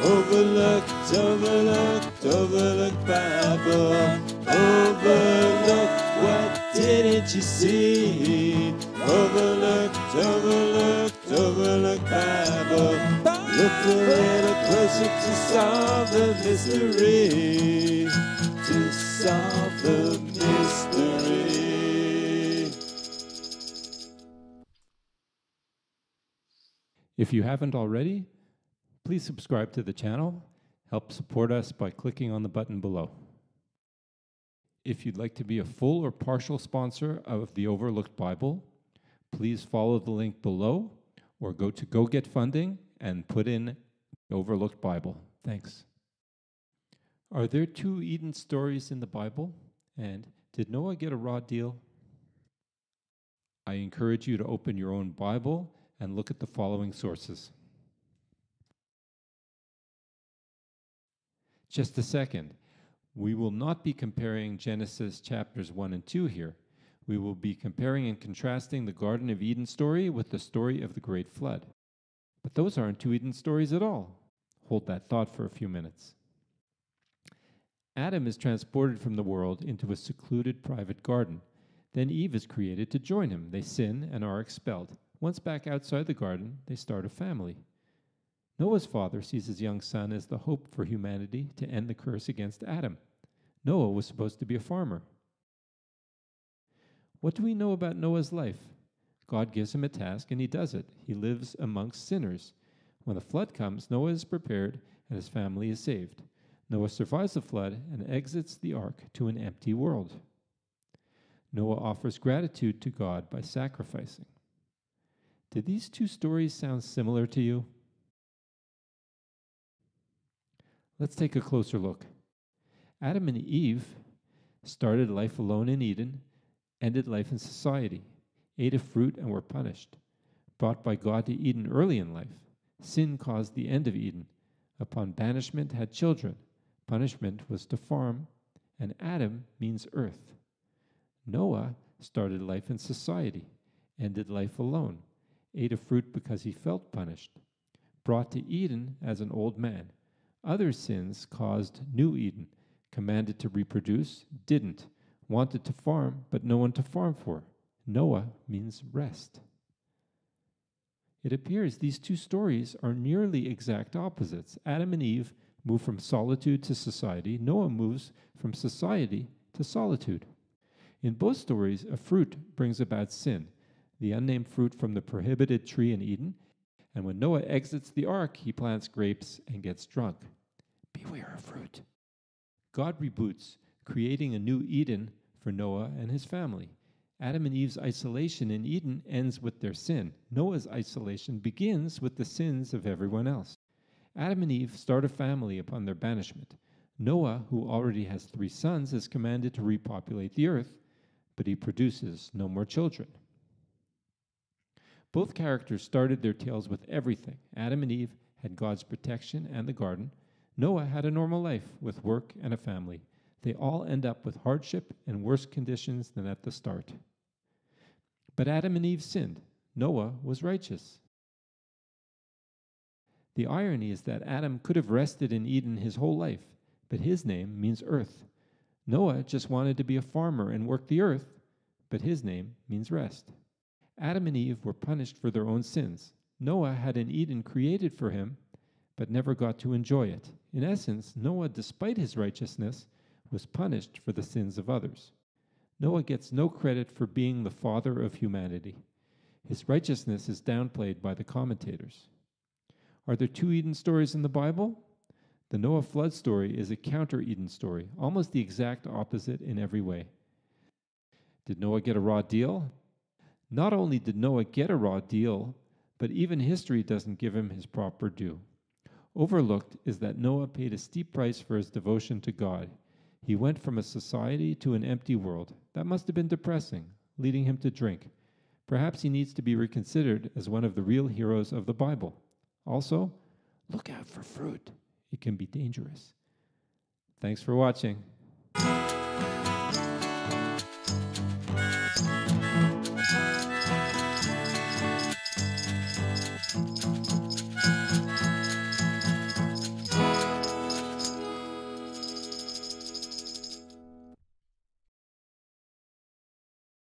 Overlooked, overlooked, overlooked Bible. Overlooked, what didn't you see? Overlooked, overlooked, overlooked Bible. Look a little closer to solve the mystery. To solve the mystery. If you haven't already, please subscribe to the channel. Help support us by clicking on the button below. If you'd like to be a full or partial sponsor of the Overlooked Bible, please follow the link below or go to Go Get Funding and put in Overlooked Bible. Thanks. Are there two Eden stories in the Bible? And did Noah get a raw deal? I encourage you to open your own Bible and look at the following sources. Just a second. We will not be comparing Genesis chapters 1 and 2 here. We will be comparing and contrasting the Garden of Eden story with the story of the Great Flood. But those aren't two Eden stories at all. Hold that thought for a few minutes. Adam is transported from the world into a secluded private garden. Then Eve is created to join him. They sin and are expelled. Once back outside the garden, they start a family. Noah's father sees his young son as the hope for humanity to end the curse against Adam. Noah was supposed to be a farmer. What do we know about Noah's life? God gives him a task and he does it. He lives amongst sinners. When the flood comes, Noah is prepared and his family is saved. Noah survives the flood and exits the ark to an empty world. Noah offers gratitude to God by sacrificing. Did these two stories sound similar to you? Let's take a closer look. Adam and Eve started life alone in Eden, ended life in society, ate a fruit and were punished. Brought by God to Eden early in life, sin caused the end of Eden. Upon banishment had children. Punishment was to farm, and Adam means earth. Noah started life in society, ended life alone, ate a fruit because he felt punished. Brought to Eden as an old man. Other sins caused new Eden, commanded to reproduce, didn't, wanted to farm, but no one to farm for. Noah means rest. It appears these two stories are nearly exact opposites. Adam and Eve move from solitude to society. Noah moves from society to solitude. In both stories, a fruit brings about sin, the unnamed fruit from the prohibited tree in Eden, and when Noah exits the ark, he plants grapes and gets drunk. Beware of fruit. God reboots, creating a new Eden for Noah and his family. Adam and Eve's isolation in Eden ends with their sin. Noah's isolation begins with the sins of everyone else. Adam and Eve start a family upon their banishment. Noah, who already has 3 sons, is commanded to repopulate the earth, but he produces no more children. Both characters started their tales with everything. Adam and Eve had God's protection and the garden. Noah had a normal life with work and a family. They all end up with hardship and worse conditions than at the start. But Adam and Eve sinned. Noah was righteous. The irony is that Adam could have rested in Eden his whole life, but his name means earth. Noah just wanted to be a farmer and work the earth, but his name means rest. Adam and Eve were punished for their own sins. Noah had an Eden created for him, but never got to enjoy it. In essence, Noah, despite his righteousness, was punished for the sins of others. Noah gets no credit for being the father of humanity. His righteousness is downplayed by the commentators. Are there two Eden stories in the Bible? The Noah flood story is a counter-Eden story, almost the exact opposite in every way. Did Noah get a raw deal? Not only did Noah get a raw deal, but even history doesn't give him his proper due. Overlooked is that Noah paid a steep price for his devotion to God. He went from a society to an empty world. That must have been depressing, leading him to drink. Perhaps he needs to be reconsidered as one of the real heroes of the Bible. Also, look out for fruit. It can be dangerous. Thanks for watching.